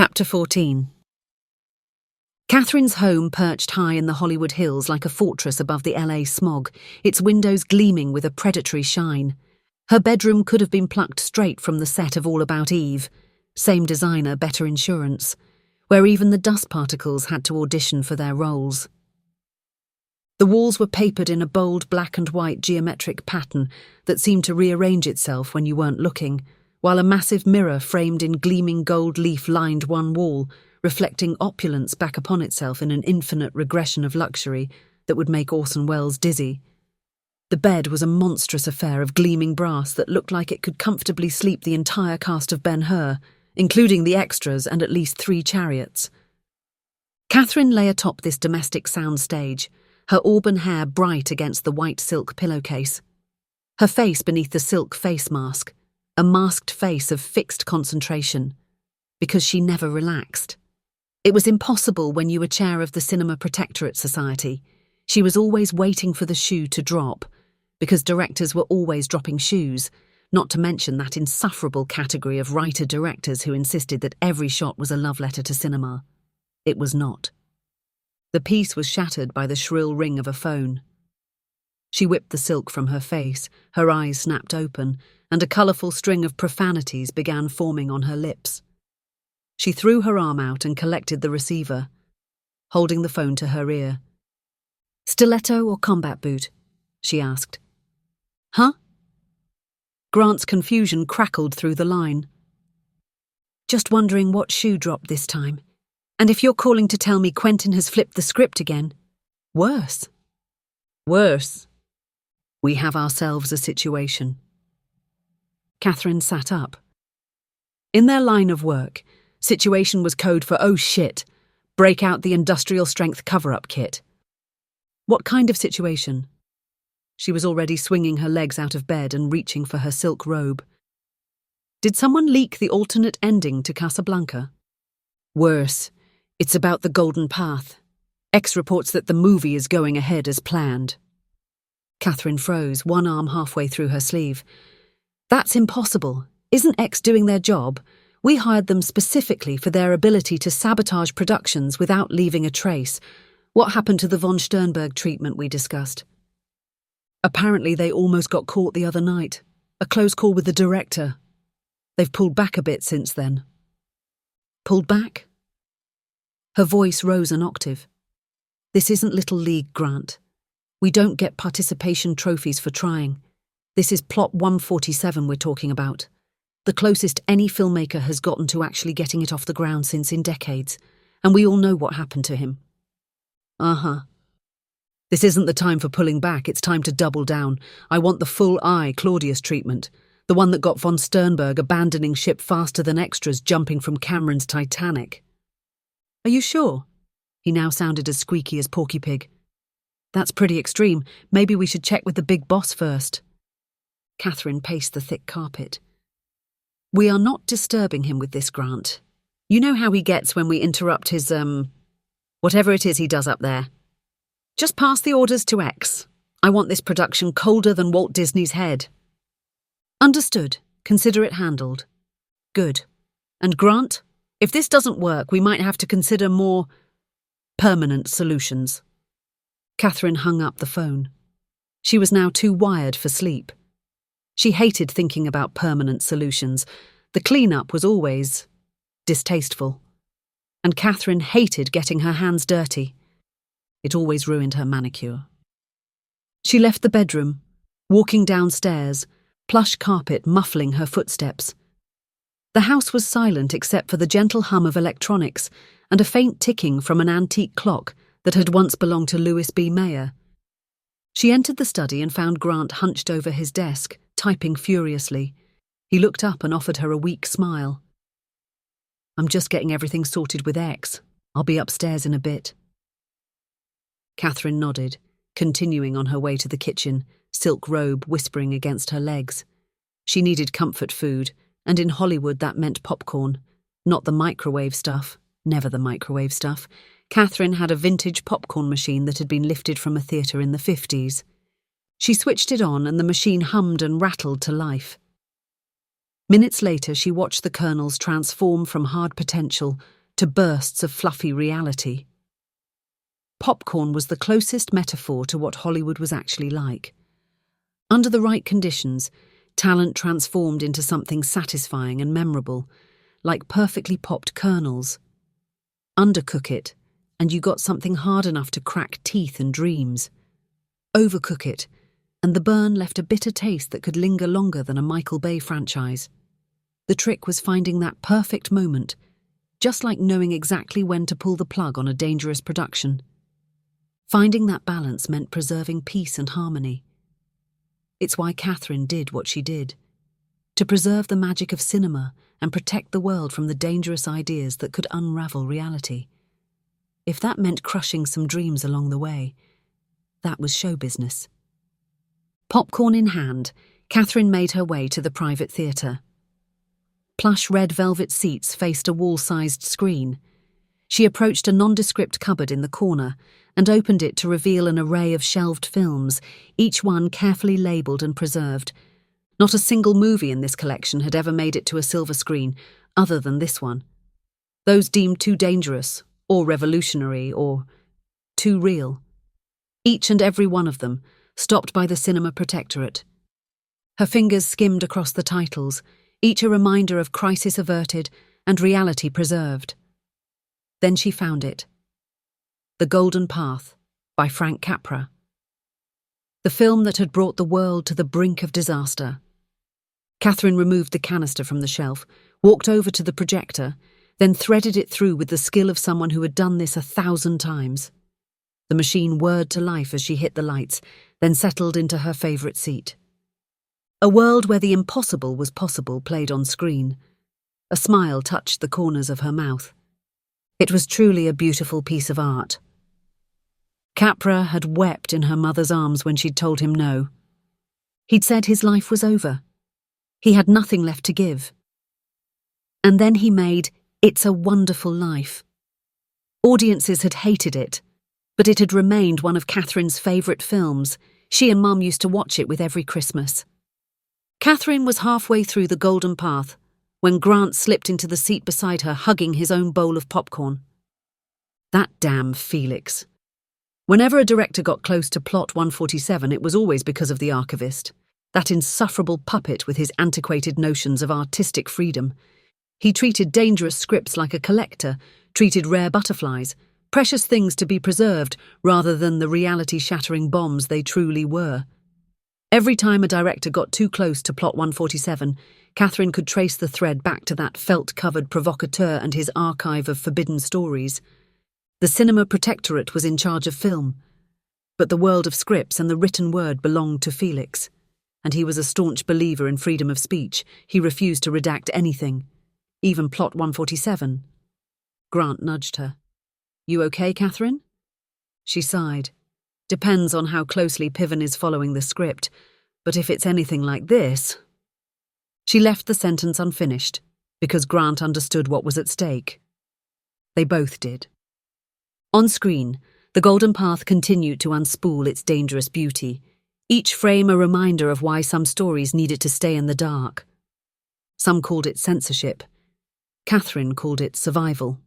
Chapter 14. Catherine's home perched high in the Hollywood Hills like a fortress above the LA smog, its windows gleaming with a predatory shine. Her bedroom could have been plucked straight from the set of All About Eve, same designer, better insurance, where even the dust particles had to audition for their roles. The walls were papered in a bold black and white geometric pattern that seemed to rearrange itself when you weren't looking, while a massive mirror framed in gleaming gold leaf lined one wall, reflecting opulence back upon itself in an infinite regression of luxury that would make Orson Welles dizzy. The bed was a monstrous affair of gleaming brass that looked like it could comfortably sleep the entire cast of Ben-Hur, including the extras and at least 3 chariots. Catherine lay atop this domestic sound stage, her auburn hair bright against the white silk pillowcase. Her face beneath the silk face mask, a masked face of fixed concentration, because she never relaxed. It was impossible when you were chair of the Cinema Protectorate Society. She was always waiting for the shoe to drop, because directors were always dropping shoes, not to mention that insufferable category of writer-directors who insisted that every shot was a love letter to cinema. It was not. The peace was shattered by the shrill ring of a phone. She whipped the silk from her face, her eyes snapped open, and a colourful string of profanities began forming on her lips. She threw her arm out and collected the receiver, holding the phone to her ear. "Stiletto or combat boot?" she asked. "Huh?" Grant's confusion crackled through the line. "Just wondering what shoe dropped this time. And if you're calling to tell me Quentin has flipped the script again, worse." "Worse. We have ourselves a situation." Catherine sat up. In their line of work, situation was code for "oh shit, break out the industrial strength cover-up kit." What kind of situation? She was already swinging her legs out of bed and reaching for her silk robe. Did someone leak the alternate ending to Casablanca? Worse. It's about the Golden Path. X reports that the movie is going ahead as planned. Catherine froze, one arm halfway through her sleeve. "That's impossible. Isn't X doing their job? We hired them specifically for their ability to sabotage productions without leaving a trace. What happened to the von Sternberg treatment we discussed?" "Apparently they almost got caught the other night. A close call with the director. They've pulled back a bit since then." "Pulled back?" Her voice rose an octave. "This isn't Little League, Grant. We don't get participation trophies for trying. This is Plot 147 we're talking about. The closest any filmmaker has gotten to actually getting it off the ground since in decades, and we all know what happened to him." "Uh-huh. This isn't the time for pulling back, it's time to double down. I want the full eye Claudius treatment, the one that got von Sternberg abandoning ship faster than extras jumping from Cameron's Titanic." "Are you sure?" He now sounded as squeaky as Porky Pig. "That's pretty extreme. Maybe we should check with the big boss first." Catherine paced the thick carpet. "We are not disturbing him with this, Grant. You know how he gets when we interrupt his, whatever it is he does up there. Just pass the orders to X. I want this production colder than Walt Disney's head." "Understood. Consider it handled." "Good. And Grant, if this doesn't work, we might have to consider more permanent solutions." Catherine hung up the phone. She was now too wired for sleep. She hated thinking about permanent solutions. The clean-up was always distasteful. And Catherine hated getting her hands dirty. It always ruined her manicure. She left the bedroom, walking downstairs, plush carpet muffling her footsteps. The house was silent except for the gentle hum of electronics and a faint ticking from an antique clock that had once belonged to Louis B. Mayer. She entered the study and found Grant hunched over his desk, typing furiously. He looked up and offered her a weak smile. "I'm just getting everything sorted with X. I'll be upstairs in a bit." Catherine nodded, continuing on her way to the kitchen, silk robe whispering against her legs. She needed comfort food, and in Hollywood that meant popcorn. Not the microwave stuff, never the microwave stuff. Catherine had a vintage popcorn machine that had been lifted from a theatre in the 50s. She switched it on and the machine hummed and rattled to life. Minutes later, she watched the kernels transform from hard potential to bursts of fluffy reality. Popcorn was the closest metaphor to what Hollywood was actually like. Under the right conditions, talent transformed into something satisfying and memorable, like perfectly popped kernels. Undercook it, and you got something hard enough to crack teeth and dreams. Overcook it, and the burn left a bitter taste that could linger longer than a Michael Bay franchise. The trick was finding that perfect moment, just like knowing exactly when to pull the plug on a dangerous production. Finding that balance meant preserving peace and harmony. It's why Catherine did what she did, to preserve the magic of cinema and protect the world from the dangerous ideas that could unravel reality. If that meant crushing some dreams along the way, that was show business. Popcorn in hand, Catherine made her way to the private theatre. Plush red velvet seats faced a wall-sized screen. She approached a nondescript cupboard in the corner and opened it to reveal an array of shelved films, each one carefully labelled and preserved. Not a single movie in this collection had ever made it to a silver screen, other than this one. Those deemed too dangerous, or revolutionary, or too real. Each and every one of them, stopped by the Cinema Protectorate. Her fingers skimmed across the titles, each a reminder of crisis averted and reality preserved. Then she found it. The Golden Path, by Frank Capra. The film that had brought the world to the brink of disaster. Catherine removed the canister from the shelf, walked over to the projector, then threaded it through with the skill of someone who had done this 1,000 times. The machine whirred to life as she hit the lights, then settled into her favourite seat. A world where the impossible was possible played on screen. A smile touched the corners of her mouth. It was truly a beautiful piece of art. Capra had wept in her mother's arms when she'd told him no. He'd said his life was over. He had nothing left to give. And then he made It's a Wonderful Life. Audiences had hated it, but it had remained one of Catherine's favourite films. She and Mum used to watch it with every Christmas. Catherine was halfway through The Golden Path when Grant slipped into the seat beside her, hugging his own bowl of popcorn. That damn Felix. Whenever a director got close to plot 147, it was always because of the archivist, that insufferable puppet with his antiquated notions of artistic freedom. He treated dangerous scripts like a collector, treated rare butterflies, precious things to be preserved, rather than the reality-shattering bombs they truly were. Every time a director got too close to plot 147, Catherine could trace the thread back to that felt-covered provocateur and his archive of forbidden stories. The Cinema Protectorate was in charge of film, but the world of scripts and the written word belonged to Felix, and he was a staunch believer in freedom of speech. He refused to redact anything, even plot 147. Grant nudged her. "You okay, Catherine?" She sighed. "Depends on how closely Piven is following the script, but if it's anything like this..." She left the sentence unfinished, because Grant understood what was at stake. They both did. On screen, The Golden Path continued to unspool its dangerous beauty, each frame a reminder of why some stories needed to stay in the dark. Some called it censorship. Catherine called it survival.